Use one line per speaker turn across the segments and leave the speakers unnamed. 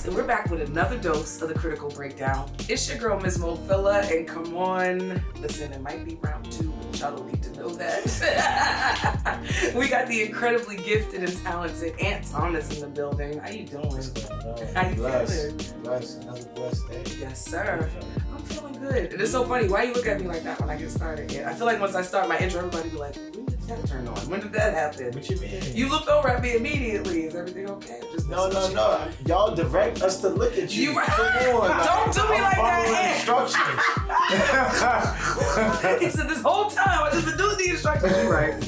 and we're back with another dose of the Critical Breakdown. It's your girl, Ms. Mofilla, and come on, listen, it might be round 2, but y'all don't need to know that. We got the incredibly gifted and talented Aunt Thomas in the building. How you doing? How you feeling?
Blessed. Another blessed day.
Yes, sir. I'm feeling good. And it's so funny, why you look at me like that when I get started? I feel like once I start my intro, everybody be like, when did that turn on? When did that happen?
What you mean?
You looked over at me immediately. Is everything okay? Just
No. Y'all direct us to look at you.
You right.
Come on.
Don't do me like that.
Instructions.
He said this whole time I just been doing the instructions.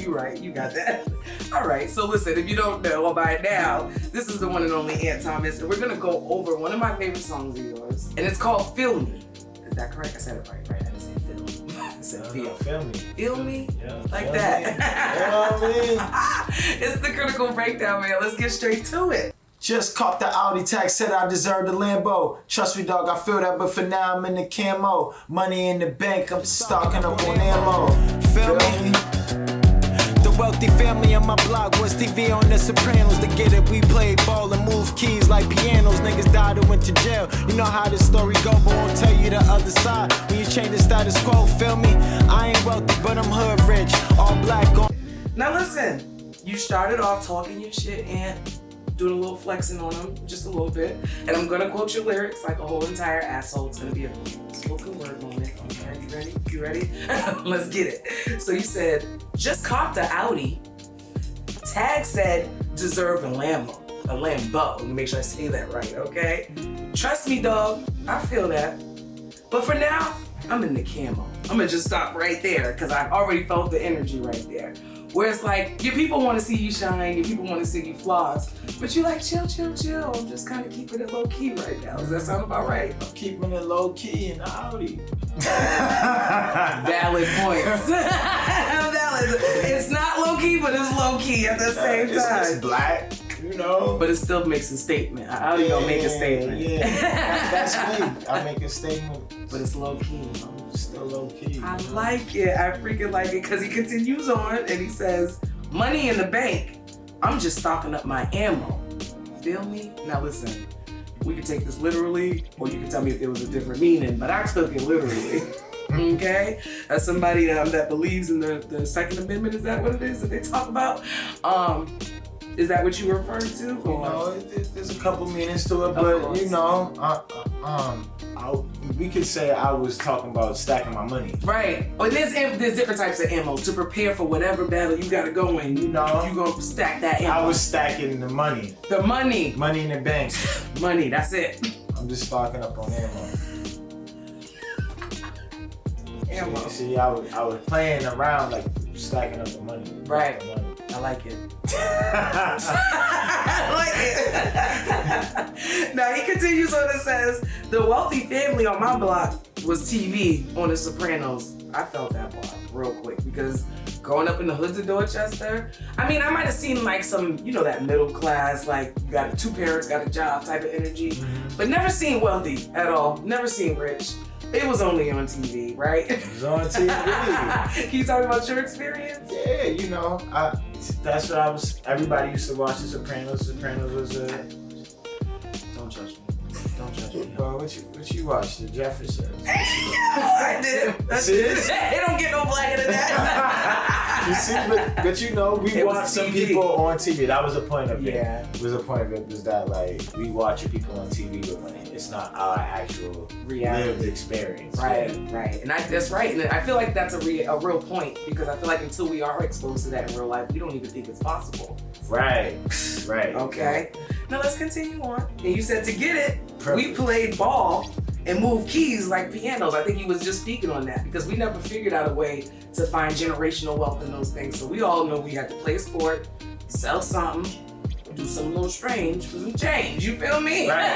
You right. You got that. All right. So listen, if you don't know by now, this is the one and only Aunt Thomas, and we're gonna go over one of my favorite songs of yours, and it's called "Feel Me." Is that correct? I said it right. I didn't say feel. I said feel.
Feel me.
Feel me?
Yeah.
Like
Feel
that.
Me. You know what I mean?
It's the Critical Breakdown, man. Let's get straight to it.
Just caught the Audi tax, said I deserve the Lambo. Trust me, dog, I feel that, but for now I'm in the camo. Money in the bank, I'm stocking up on ammo. Feel me? The wealthy family on my block was TV on The Sopranos. To get it, we played ball and moved keys like pianos. Niggas died and went to jail. You know how this story go, but won't tell you the other side. When you change the status quo, feel me? I ain't wealthy, but I'm hood rich. All black on.
Now listen, you started off talking your shit and doing a little flexing on them, just a little bit. And I'm gonna quote your lyrics like a whole entire asshole. It's gonna be a spoken word moment. Okay, you ready? Let's get it. So you said, just copped the Audi. Tag said, deserve a Lambo. Let me make sure I say that right, okay? Trust me, dog, I feel that. But for now, I'm in the camo. I'm gonna just stop right there, because I've already felt the energy right there. Where it's like, your people want to see you shine, your people want to see you floss, but you like, chill. I'm just kind of keeping it low key right now. Does that sound about right?
I'm keeping it low key in Audi.
Valid points. Valid. It's not low key, but it's low key at the same time.
It's black, you know.
But it still makes a statement. Audi gonna make a statement.
Yeah. That's me. I make a statement.
But it's low key.
I'm still low key.
I like it. I freaking like it, because he continues on and he says, money in the bank, I'm just stocking up my ammo. Feel me? Now listen, we can take this literally, or you can tell me if there was a different meaning, but I took it literally. Okay? As somebody that believes in the Second Amendment, is that what it is that they talk about? Is that what you were referring to? Or?
No, there's a couple meanings to it, but you know, we could say I was talking about stacking my money.
Right. Or there's different types of ammo to prepare for whatever battle you gotta go in. You know, you gonna stack that ammo.
I was stacking the money.
The money.
Money in the bank.
Money, that's it.
I'm just stocking up on ammo.
Ammo.
See, I was playing around like stacking up the money.
Right. I like it. I like it. Now he continues on and says, the wealthy family on my block was TV on The Sopranos. I felt that part real quick, because growing up in the hoods of Dorchester, I mean, I might have seen like some, you know, that middle class, like you got 2 parents, got a job type of energy, but never seen wealthy at all. Never seen rich. It was only on TV, right?
It was on TV.
Can you talk about your experience?
Yeah, you know, that's what I was. Everybody used to watch The Sopranos. Sopranos was a.
Don't judge me. Don't judge me.
Well, what you watched? The Jeffersons.
I did. It don't get no blacker than that.
You see, but you know, we watch some people on TV. That was the point of it.
Yeah.
Was the point of it was that like we watch people on TV, but when it's not our actual lived experience.
Right. And that's right. And I feel like that's a real point, because I feel like until we are exposed to that in real life, we don't even think it's possible.
Right.
Okay. Now let's continue on. And you said to get it,
Perfect.
We played ball and moved keys like pianos. I think he was just speaking on that, because we never figured out a way to find generational wealth in those things. So we all know we had to play a sport, sell something, do something a little strange for some change. You feel me?
Right.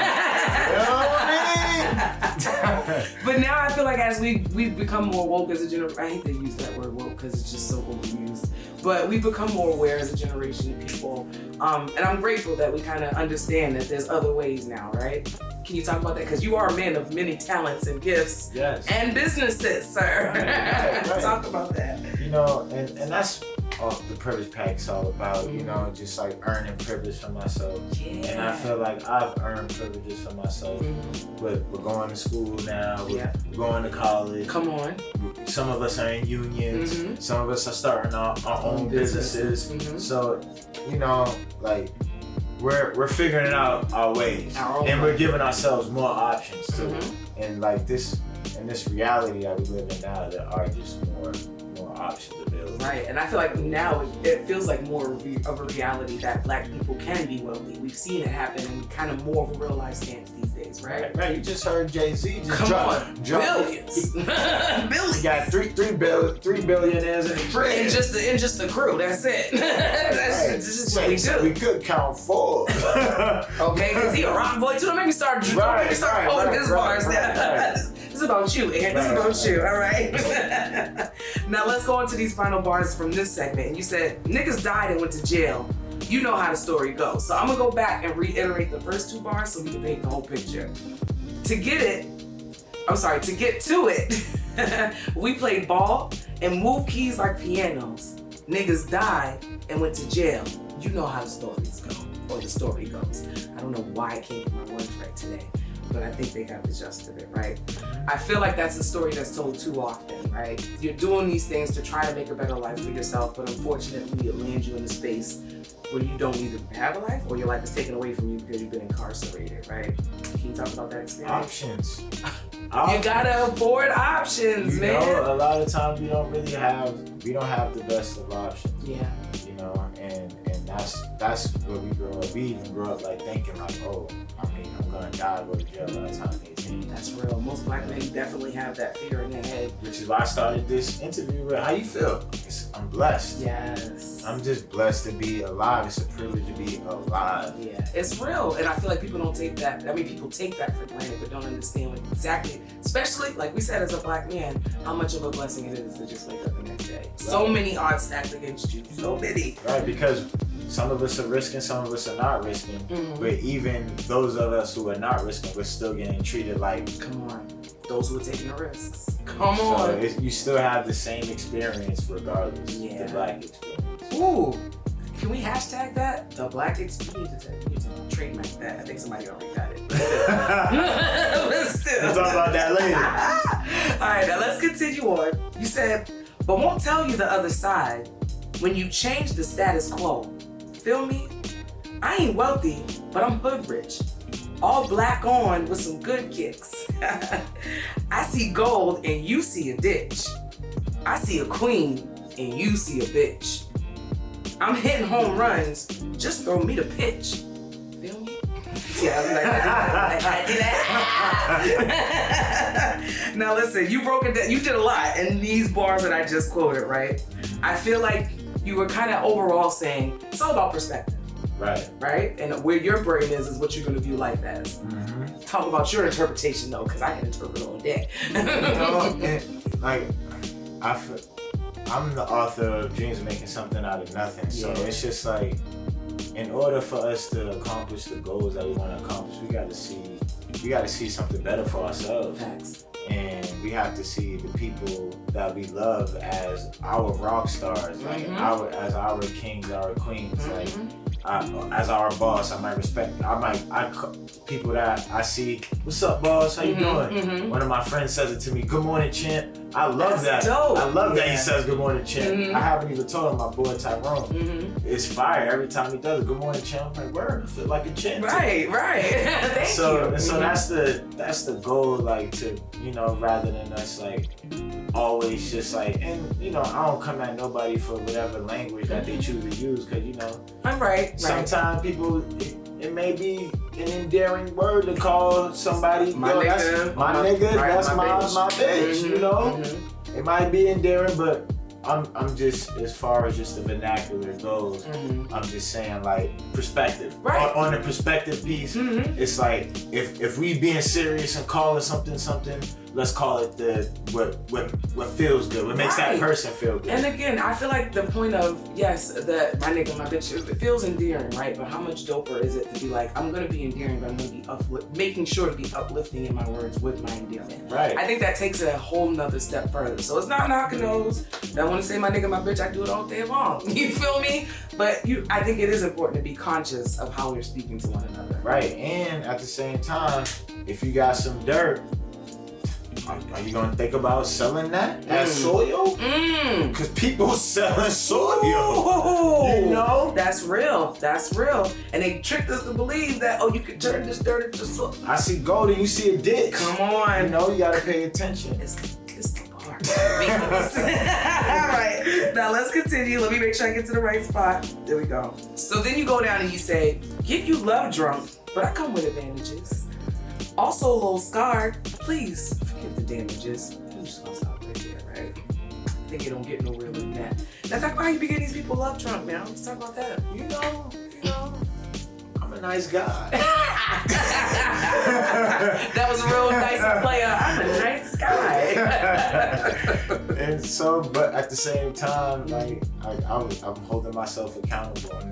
You know what I mean?
But now I feel like as we've become more woke as a generation, I hate to use that word woke because it's just so overused, but we've become more aware as a generation of people. And I'm grateful that we kind of understand that there's other ways now, right? Can you talk about that? Because you are a man of many talents and gifts.
Yes.
And businesses, sir.
Right.
Talk about that.
You know, and that's the privilege pack's all about, you know, just like earning privilege for myself. Yeah. And I feel like I've earned privileges for myself. But we're going to school now, we're going to college.
Come on.
Some of us are in unions, some of us are starting our own businesses. So, you know, like we're figuring out our ways, and we're giving ourselves more options too. And like this reality that we live in now, there are just more options available.
Right, and I feel like now it feels like more of a reality that Black people can be wealthy. We've seen it happen in kind of more of a real life stance these days, right?
Right. You just heard Jay-Z just
drop billions. Billions.
He got three billionaires in the crib.
In just the crew. That's it. That's just what we do.
We could count 4.
Okay, because he a rock boy too. Don't make me start quoting his bars. This is about you, Ant. This is about you, all right? Now let's go into these final bars from this segment. And you said, niggas died and went to jail. You know how the story goes. So I'm gonna go back and reiterate the first 2 bars so we can paint the whole picture. To get to it, we played ball and moved keys like pianos. Niggas died and went to jail. You know how the stories go, or the story goes. I don't know why I can't get my words right today, but I think they got the gist of it, right? I feel like that's a story that's told too often, right? You're doing these things to try to make a better life for yourself, but unfortunately it lands you in a space where you don't either have a life or your life is taken away from you because you've been incarcerated, right? Can you talk about that experience?
Options.
You gotta afford options, man.
You know, a lot of times we don't have the best of options.
Yeah.
You know, and that's where we grow up. We even grow up like thinking like, oh, I mean, I'm gonna die, go to jail by the time I'm 18.
That's real. Most Black men definitely have that fear in their head.
Which is why I started this interview with, how you feel? I'm blessed.
Yes.
I'm just blessed to be alive. It's a privilege to be alive.
Yeah, it's real. And I feel like people don't take that. I mean, people take that for granted, but don't understand what exactly, especially, like we said, as a Black man, how much of a blessing it is to just wake up the next day. Right. So many odds stacked against you. So many.
Right, because some of us are risking, some of us are not risking. But even those of us who are not risking, we're still getting treated like...
Come on. Those who are taking the risks. Come on.
So you still have the same experience regardless. The Black experience.
Ooh. Can we hashtag that? The Black experience. We need to trademark that. I think somebody already got it. But still.
We'll talk about that later.
All right, now let's continue on. You said, but won't tell you the other side when you change the status quo. Feel me? I ain't wealthy, but I'm hood rich. All Black on with some good kicks. I see gold and you see a ditch. I see a queen and you see a bitch. I'm hitting home runs, just throw me the pitch. Feel me? Yeah, I did that. Now listen, you broke it down. You did a lot in these bars that I just quoted, right? I feel like you were kind of overall saying it's all about perspective. Right? And where your brain is what you're going to view life as. Talk about your interpretation though, because I can interpret all day.
I'm the author of Dreams of Making Something Out of Nothing. So it's just like, in order for us to accomplish the goals that we want to accomplish, we got to see something better for ourselves.
Facts.
And we have to see the people that we love as our rock stars, like as our kings, our queens, like as our boss. I might respect. People that I see. What's up, boss? How you doing? One of my friends says it to me. Good morning, champ. I love that.
Dope.
I love that he says good morning, champ. I haven't even told him, my boy Tyrone. It's fire every time he does it. Good morning, champ. I'm like, word, I feel like a champ.
Right. Thank you.
So that's the goal, like, to, you know, rather than us like always just like, and you know, I don't come at nobody for whatever language that they choose to use, because you know,
I'm right.
Sometimes people, it may be an endearing word to call somebody
my nigga,
my nigga, right, that's my bitch, you know. It might be endearing, but I'm just, as far as just the vernacular goes, I'm just saying like perspective. Right. On the perspective piece, it's like if we being serious and calling something, let's call it what feels good, what makes that person feel good.
And again, I feel like the point of, yes, that my nigga, my bitch, it feels endearing, right? But how much doper is it to be like, I'm gonna be endearing, but I'm gonna be making sure to be uplifting in my words with my endearment.
Right.
I think that takes it a whole nother step further. So it's not knocking those. I want to say my nigga, my bitch, I do it all day long. You feel me? But I think it is important to be conscious of how we're speaking to one another.
Right, and at the same time, if you got some dirt, are you gonna think about selling that as soil? Because people selling soil.
Ooh,
you know?
That's real. That's real. And they tricked us to believe that, oh, you could turn this dirt into soil.
I see gold and you see a ditch.
Come on.
You know, you gotta pay attention.
It's the part. All right. Now let's continue. Let me make sure I get to the right spot. There we go. So then you go down and you say, get you love drunk, but I come with advantages. Also a little scarred. Please forgive the damages. I'm just gonna stop right there, right? I think it don't get no realer than that. Now talk about how you be getting these people love drunk now. Let's talk about that.
You know, I'm a nice guy.
That was a real nice player. I'm a nice guy.
And so, but at the same time, like I'm holding myself accountable. I'm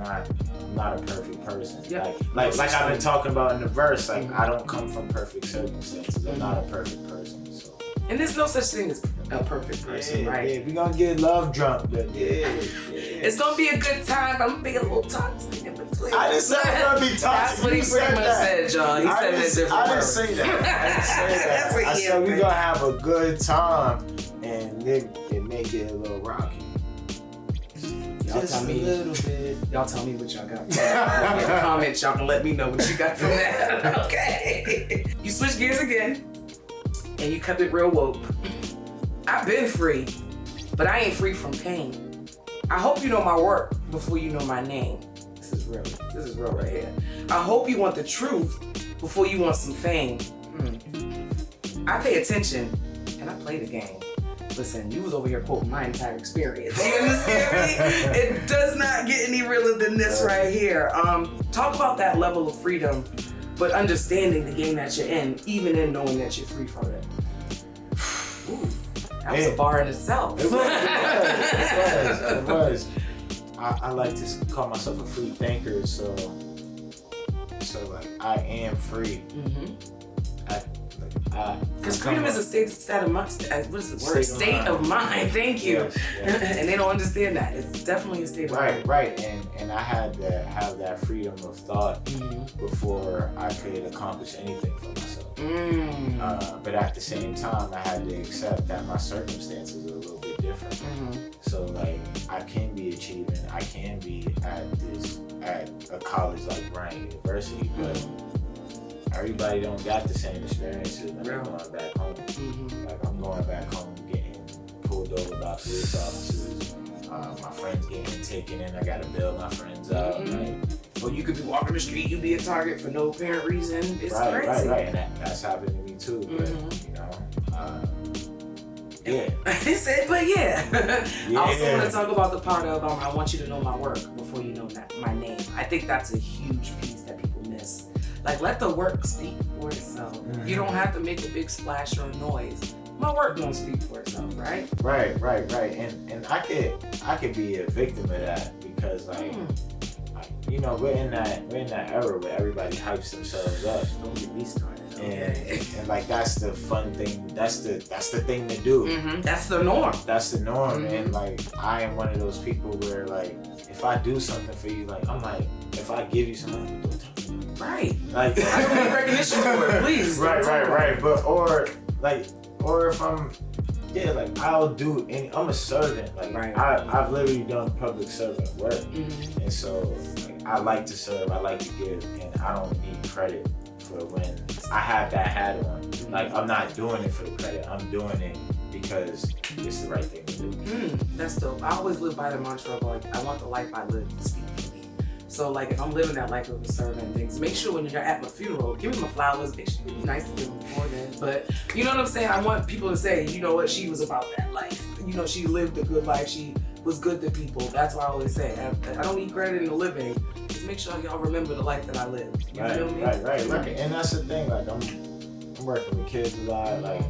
not a perfect person.
Yeah.
Like I've been talking about in the verse. Like I don't come from perfect circumstances. I'm not a perfect person. So.
And there's no such thing as a perfect person, right?
Yeah, we're gonna get love drunk, but yeah.
It's gonna be a good time, but I'm gonna be a little toxic in between.
I didn't say I'm gonna be toxic.
That's what he pretty much said, y'all. He said it in different
I didn't
words.
say that.
That's what
I
he
said we're
said.
gonna have a good time, and it may get a little rocky.
Y'all
Just
tell
a
me.
little bit.
Y'all tell me what y'all got. In the comments, y'all can let me know what you got from that. Okay. You switch gears again, and you kept it real woke. I've been free, but I ain't free from pain. I hope you know my work before you know my name. This is real. This is real right here. I hope you want the truth before you want some fame. I pay attention, and I play the game. Listen, you was over here quoting my entire experience. You understand me? It does not get any realer than this right here. Talk about that level of freedom, but understanding the game that you're in, even in knowing that you're free from it. Ooh, that was a bar in itself.
It was. I like to call myself a free thinker, so like I am free.
Because freedom is a state of mind. What is the word? State of mind. Thank you. Yes. And they don't understand that. It's definitely a state of mind.
Right. And I had to have that freedom of thought before I could accomplish anything for myself. But at the same time, I had to accept that my circumstances are a little bit different. So like, I can be achieving. I can be at a college like Bryant University, but everybody don't got the same experiences when I'm going back home. Like I'm going back home getting pulled over by police officers. My friends getting taken in. I gotta bail my friends out.
Or you could be walking the street, you be a target for no apparent reason. It's crazy.
Right. And that's happened to me too. But you know, yeah.
He said, but yeah. I also want to talk about the part of I want you to know my work before you know my name. I think that's a huge piece that people miss. Like, let the work speak for itself. You don't have to make a big splash or a noise. My work don't speak for itself, right?
Right. And I could be a victim of that because like you know, we're in that era where everybody hypes themselves up.
Don't get me started.
And like that's the fun thing. That's the thing to do.
That's the norm.
That's the norm. And like I am one of those people where like if I do something for you, like I'm like if I give you something, don't talk to me.
Right.
Like
I don't need recognition for it, please.
Right. But or if I'm like I'll do any. I'm a servant. Like I've literally done public servant work, and so like, I like to serve. I like to give, and I don't need credit for when I have that hat on. Like I'm not doing it for the credit. I'm doing it because it's the right thing to do.
That's dope. I always live by the mantra of like I want the life I live to speak for me. So like if I'm living that life of a servant and things, make sure when you're at my funeral, give me my flowers. Make sure it'd be nice to give them before then. But you know what I'm saying? I want people to say, you know what, she was about that life. You know, she lived a good life. She was good to people. That's what I always say. I don't need credit in the living. Just make sure y'all remember the life that I lived. You feel me?
Right. And that's the thing. Like I'm working with kids a lot. Like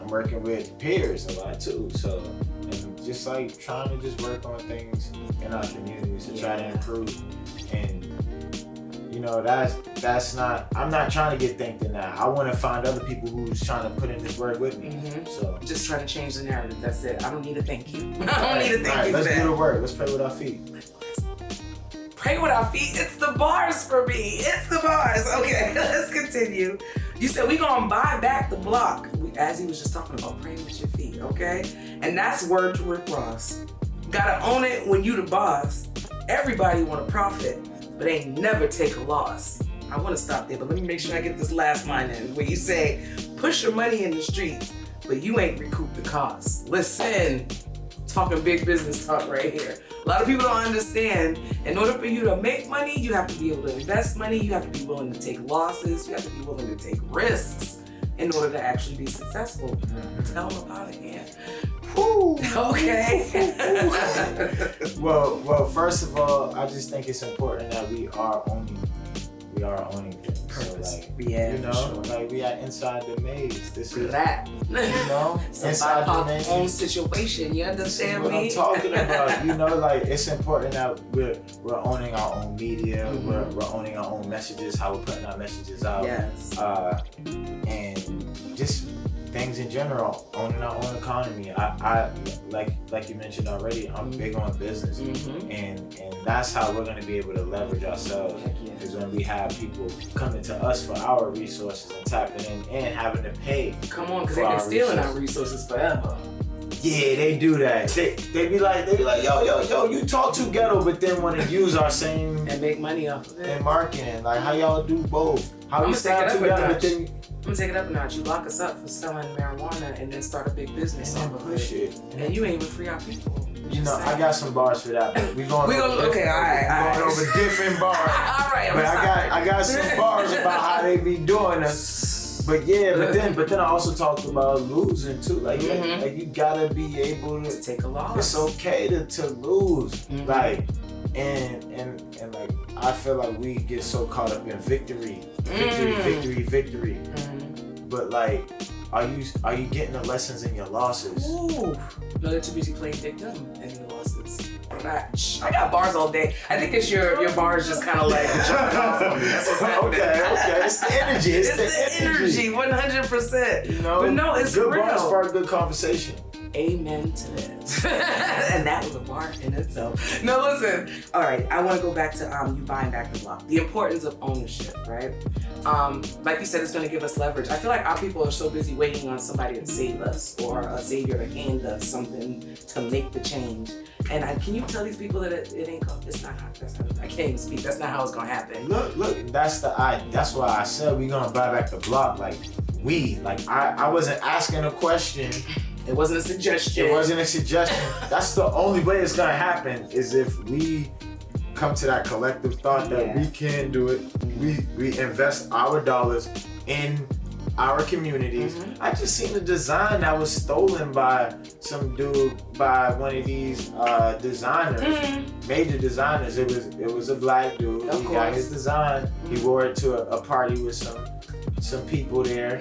working with peers a lot too. So, and just like trying to just work on things in our communities to try to improve. And you know, that's not, I'm not trying to get thanked in that. I want to find other people who's trying to put in this work with me. So
just trying to change the narrative. That's it. I don't need a thank you. I don't need a thank you.
Let's do the work. Let's pray with our feet.
Pray with our feet. It's the bars for me. It's the bars. Okay, let's continue. You said we gonna buy back the block, as he was just talking about praying with your feet. Okay, and that's word to Rick Ross. Gotta own it when you the boss. Everybody want to profit, but ain't never take a loss. I want to stop there, but let me make sure I get this last line in, where you say, push your money in the streets, but you ain't recoup the cost. Listen, talking big business talk right here. A lot of people don't understand, in order for you to make money, you have to be able to invest money, you have to be willing to take losses, you have to be willing to take risks in order to actually be successful. Tell them about it, yeah. Okay.
Well, first of all, I just think it's important that we are owning things.
Purpose.
So like,
yeah,
you know,
sure.
like we are inside the maze. This is
that.
You know,
Inside
the maze.
own situation. You understand
what
me?
I'm talking about. You know, like it's important that we're owning our own media. We're owning our own messages. How we're putting our messages out.
Yes.
And just things in general, owning our own economy. I like you mentioned already, I'm big on business, and that's how we're going to be able to leverage ourselves. Is when we have people coming to us for our resources and tapping in and having to pay.
Come on, because they've been stealing our resources forever.
Yeah, they do that. They be like, yo, you talk too ghetto, but then want to use our same
and make money off of it.
And marketing, like how y'all do both. How
I'm
you sound together, but then
I'm gonna take it up a notch. You lock us up for selling marijuana and then start a big business off of it. And you ain't even free our people.
You know, I got some bars for that, but we going
okay, all right.
Going over different bars.
All right,
but I got some bars about how they be doing us. But yeah, but then I also talked about losing too. Like, like you gotta be able to
take a loss.
It's okay to lose. Like, and like I feel like we get so caught up in victory. But like, are you getting the lessons in your losses?
Ooh, no, they're too busy playing victim in your losses. I got bars all day. I think it's your bars just kind of like jumping off on me. That's what's happening.
Okay. It's the energy. It's the energy.
100%.
You know,
but no, it's
good
real.
Bars spark good conversation.
Amen to that. And that was a bar in itself. No, listen. All right, I want to go back to you buying back the block. The importance of ownership, right? Like you said, it's going to give us leverage. I feel like our people are so busy waiting on somebody to save us or a savior to hand us something to make the change. And can you tell these people that it ain't going? It's not how. I can't even speak. That's not how it's going to happen.
Look. That's why I said we're going to buy back the block. Like I wasn't asking a question.
It wasn't a suggestion.
That's the only way it's gonna happen is if we come to that collective thought that we can do it. We invest our dollars in our communities. I just seen a design that was stolen by some dude, by one of these designers, major designers. It was a black dude. He got his design. He wore it to a party with some people there,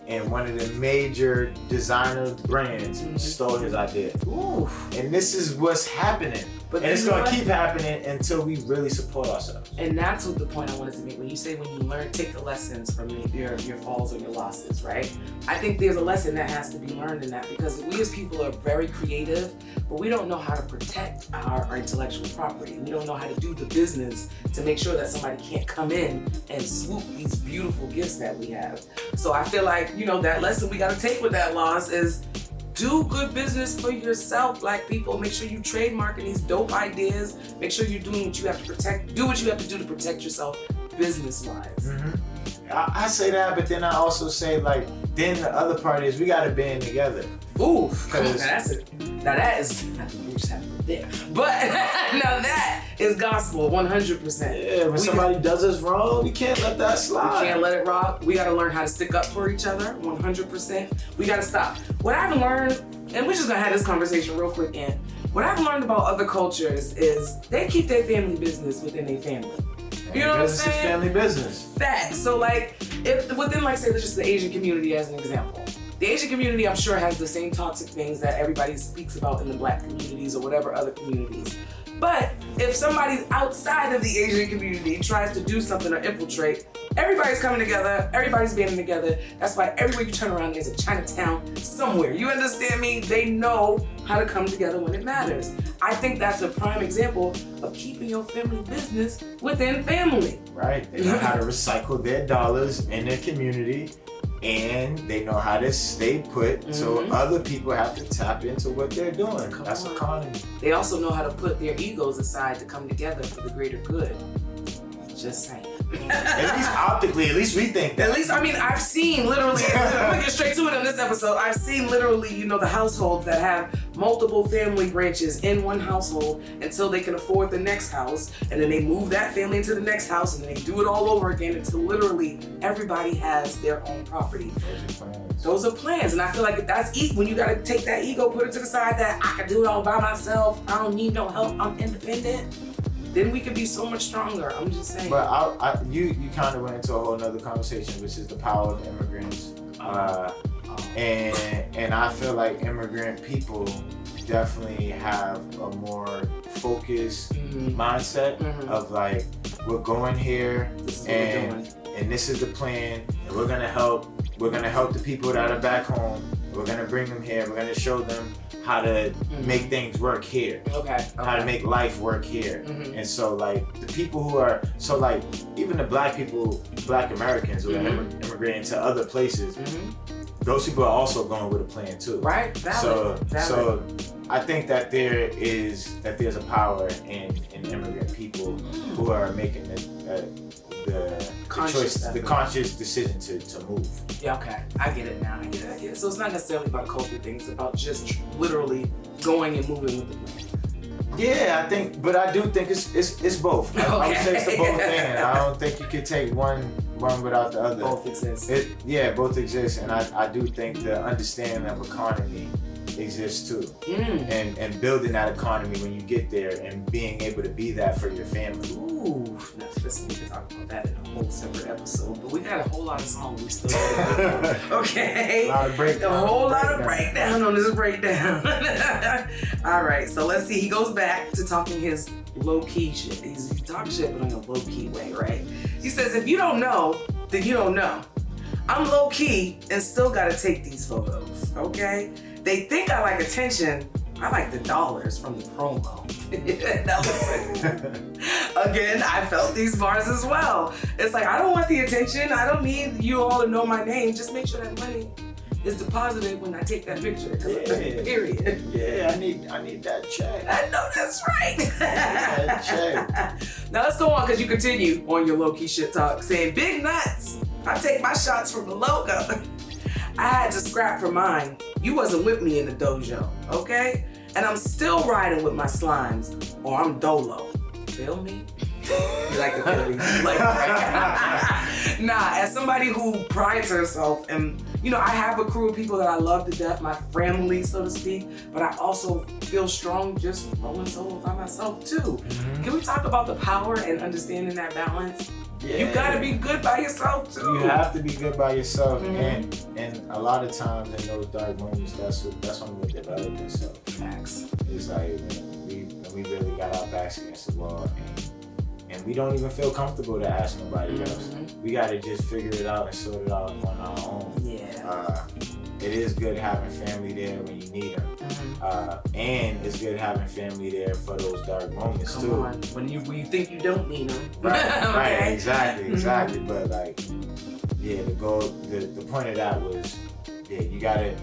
and one of the major designer brands stole his idea. Ooh. And this is what's happening. And it's going to keep happening until we really support ourselves.
And that's what the point I wanted to make. When you say when you learn, take the lessons from your falls or your losses, right? I think there's a lesson that has to be learned in that, because we as people are very creative, but we don't know how to protect our intellectual property. We don't know how to do the business to make sure that somebody can't come in and swoop these beautiful gifts that we have. So I feel like, that lesson we got to take with that loss is do good business for yourself, black people. Make sure you trademarking these dope ideas. Make sure you're doing what you have to protect. Do what you have to do to protect yourself business-wise.
I say that, but then I also say, then the other part is we got to band together.
Ooh, that's it. Now that is, we just have to go there. But now that is gospel, 100%.
Yeah, when somebody does us wrong, we can't let that slide.
We can't let it rock. We got to learn how to stick up for each other, 100%. We got to stop. What I've learned, and we're just going to have this conversation real quick, and what I've learned about other cultures is they keep their family business within their family. You know what I'm saying?
Family business.
Facts. So if within, say, just the Asian community as an example, the Asian community, I'm sure, has the same toxic things that everybody speaks about in the Black communities or whatever other communities. But if somebody outside of the Asian community tries to do something or infiltrate, everybody's coming together, everybody's banding together. That's why everywhere you turn around, there's a Chinatown somewhere. You understand me? They know how to come together when it matters. I think that's a prime example of keeping your family business within family.
Right. They know how to recycle their dollars in their community, and they know how to stay put, so other people have to tap into what they're doing. That's economy.
They also know how to put their egos aside to come together for the greater good. Just saying.
At least optically, at least we think that.
At least, I mean, I've seen literally, I'm gonna get straight to it on this episode. I've seen literally, you know, the households that have multiple family branches in one household until they can afford the next house. And then they move that family into the next house and then they do it all over again until literally everybody has their own property. Those are plans. And I feel like that's when you gotta take that ego, put it to the side, that I can do it all by myself. I don't need no help. I'm independent. Then we could be so much stronger. I'm just saying.
But you kind of went into a whole nother conversation, which is the power of immigrants. And I feel like immigrant people definitely have a more focused mindset of like, we're going here and this is the plan, and we're gonna help the people that are back home. We're gonna bring them here. We're gonna show them how to make things work here. How to make life work here. And so like the people who are, so like even the Black people, Black Americans who are immigrating to other places, those people are also going with a plan too.
Right. Valid.
So I think that there's a power in immigrant people who are making the conscious decision to move.
Yeah, okay. I get it now. I get it. So it's not necessarily about a culture thing. It's about just literally going and moving with the plan.
Yeah, I do think it's both. I would say it's the both thing. I don't think you could take one without the other.
Both exist.
Both exist, and I do think the understanding of economy exists too. And building that economy when you get there and being able to be that for your family.
Ooh, now listen, we can talk about that in a whole separate episode, but we got a whole lot of songs we still okay?
A
whole lot of breakdown on this breakdown. All right, so let's see. He goes back to talking his low-key shit. He's talking shit, but in a low-key way, right? He says, if you don't know, then you don't know. I'm low-key and still gotta take these photos, okay? They think I like attention. I like the dollars from the promo. Now listen, again, I felt these bars as well. It's like, I don't want the attention. I don't need you all to know my name. Just make sure that money is deposited when I take that picture. Period.
Yeah, I need that check.
I know that's right.
That check.
Now let's go on, because you continue on your low-key shit talk saying, big nuts. I take my shots from the logo. I had to scrap for mine. You wasn't with me in the dojo, okay? And I'm still riding with my slimes, or I'm dolo. Feel me? You like the feeling? Like, right? Nah, as somebody who prides herself, and you know, I have a crew of people that I love to death, my family, so to speak, but I also feel strong just rolling solo by myself too. Can we talk about the power and understanding that balance? Yeah. You gotta be good by yourself too.
You have to be good by yourself, and a lot of times in those dark moments, that's when we develop ourselves.
Facts.
It's like when we really got our backs against the wall, and we don't even feel comfortable to ask nobody else. We gotta just figure it out and sort it out on our own.
Yeah.
It is good having family there when you need them, and it's good having family there for those dark moments
Come
too.
On. When you think you don't need them.
Right, exactly. But like, yeah, the point of that was, yeah, you gotta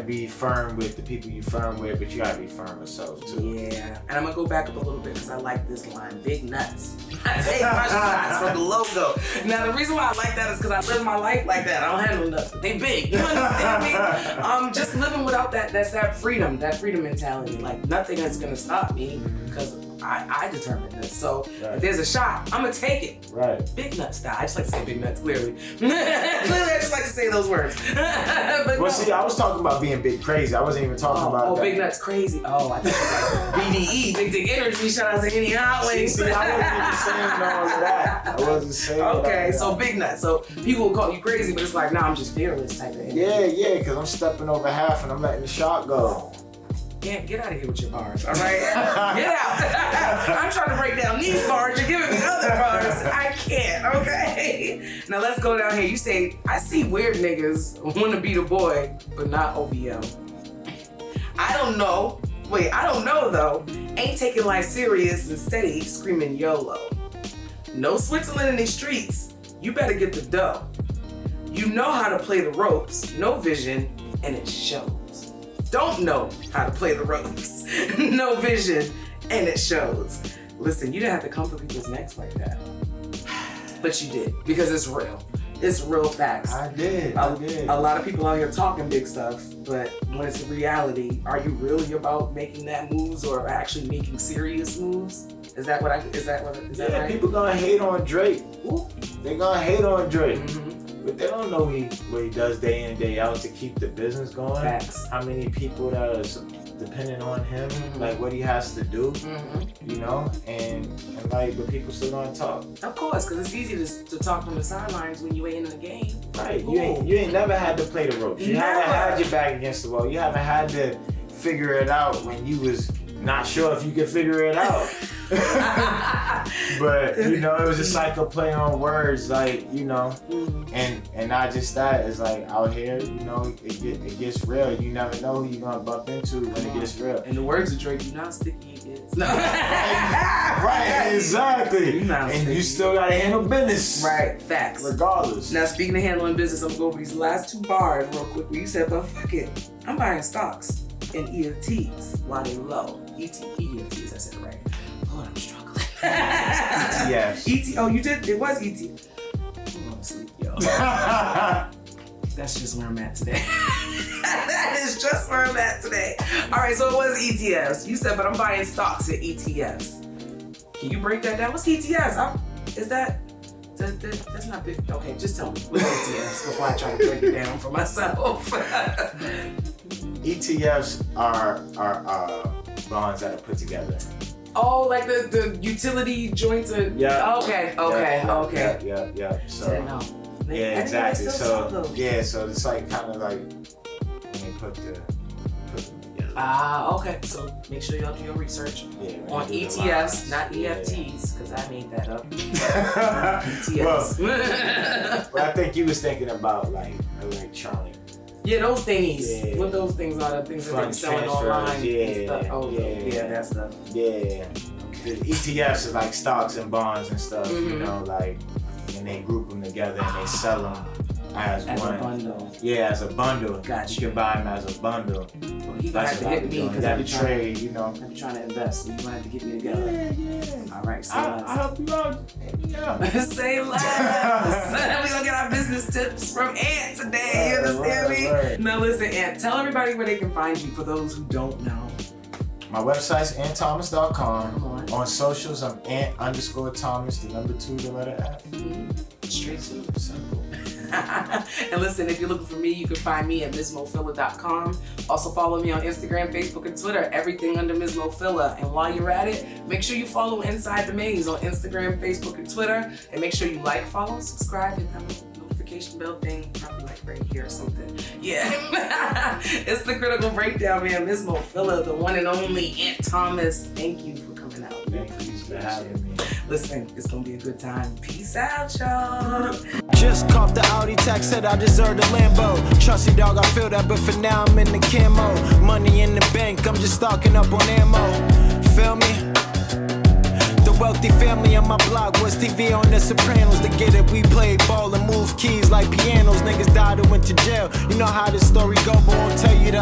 be firm with the people you firm with, but you gotta be firm yourself too.
Yeah, and I'm gonna go back up a little bit because I like this line, big nuts. I take my shots from the logo. Now the reason why I like that is because I live my life like that. I don't handle nothing. They big, you understand me? I'm just living without that freedom mentality. Like nothing is gonna stop me because I determine this. So
Right.
if there's a shot, I'm gonna take it.
Right.
Big nut style. I just like to say big nuts, clearly. Clearly, I just like to say those words. But
Well,
no.
see, I was talking about being big crazy. I wasn't even talking about that.
big nuts crazy. Oh, I think it's like BDE, big dick energy. Shout out to any hot wings.
See, I wasn't even saying all of that. I wasn't saying all of
Okay,
that.
so big nuts. So people will call you crazy, but it's like, nah, I'm just fearless type of energy.
Yeah, because I'm stepping over half and I'm letting the shot go.
Get out of here with your bars, all right? Get out. I'm trying to break down these bars. You're giving me other bars. I can't, okay? Now let's go down here. You say, I see weird niggas want to be the boy, but not OVO. I don't know. Wait, I don't know though. Ain't taking life serious and steady screaming YOLO. No Switzerland in these streets. You better get the dough. You know how to play the ropes. No vision, and it shows. Don't know how to play the ropes. No vision, and it shows. Listen, you didn't have to come for people's necks like that. But you did, because it's real. It's real facts.
I did.
A lot of people out here talking big stuff, but when it's reality, are you really about making that moves or actually making serious moves? Is that
Yeah,
right?
people gonna hate on Drake.
Ooh.
They gonna hate on Drake.
Mhm.
But they don't know what he does day in and day out to keep the business going.
Facts.
How many people that are depending on him,
Mhm.
like what he has to do,
Mhm.
you know? And like, but people still gonna talk.
Of course, because it's easy to talk from the sidelines when you ain't in the game.
Right, you ain't never had to play the ropes. You haven't
Never.
had your back against the wall. You haven't had to figure it out when you was not sure if you could figure it out. But you know, it was just like a play on words, like, you know, and not just that. It's like out here, you know, it gets real. You never know who you're gonna bump into when it gets real.
In the words of Drake, you not sticky it gets. No.
Right, exactly.
You not
And
sticky.
you still gotta handle business.
Right, facts.
Regardless.
Now, speaking of handling business, I'm gonna go over these last two bars real quick. Where you said, but fuck it, I'm buying stocks in EFTs while they low. EFTs, I said it right. Lord, I'm struggling.
ETFs.
Oh, you did? It was ET. I'm going to sleep, yo. That's just where I'm at today. That is just where I'm at today. All right, so it was ETFs. You said, but I'm buying stocks in ETFs. Can you break that down? What's ETFs? That's not big. Okay, just tell me. What's ETFs before I try to break it down for myself?
ETFs are bonds that are put together.
Oh, like the utility joints are.
Yeah.
Okay.
Yeah. So.
Didn't know.
Yeah,
I
exactly.
didn't know they still sell
So
those.
yeah, so it's like kind of like when they put them together.
Okay. So make sure y'all do your research
Yeah, when
on
they do the
ETFs,
lines.
not
Yeah.
EFTs, because I made that up.
Well,
ETFs.
but I think you was thinking about like electronic.
Yeah, those thingies.
Yeah.
What those things are, the things that they're
Fund
selling
transfers,
online
yeah,
and stuff. Oh,
yeah.
that stuff.
Yeah. The ETFs is like stocks and bonds and stuff, you
Mhm.
know, like, and they group them together and they sell them as
As
one.
a bundle.
Yeah, as a bundle.
Gotcha.
You can buy them as a bundle.
Well, he gonna
That's
have to
what I
hit
be
me
doing.
because
You
I
gotta
be trying.
trade, you know.
I be trying to invest, so you gonna have to get me together.
Yeah.
All right, say
I'll
less.
help you out. Hit me up.
Say less. We gonna get our business tips from Ant today. You understand me?
Right.
Now listen, Ant, tell everybody where they can find you for those who don't know.
My website's antthomas.com.
Come on.
On socials, I'm ant_Thomas, the number 2, the letter F.
Straight to it.
Simple.
And listen, if you're looking for me, you can find me at MsMoFilla.com. Also follow me on Instagram, Facebook, and Twitter. Everything under Ms. Mofilla. And while you're at it, make sure you follow Inside the Maze on Instagram, Facebook, and Twitter. And make sure you like, follow, subscribe, and have a notification bell thing, probably like right here or something. Yeah. It's the Critical Breakdown, man. Ms. Mofilla, the one and only Ant Thomas. Thank you for coming out.
Thank you for having me.
Listen, it's gonna be a good time. Peace out, y'all.
Just caught the Audi tax, said I deserve the Lambo. Trusty dog, I feel that, but for now I'm in the camo. Money in the bank, I'm just stocking up on ammo. Feel me? The wealthy family on my block was TV on The Sopranos. To get it, we played ball and move keys like pianos. Niggas died and went to jail. You know how this story go, but won't tell you the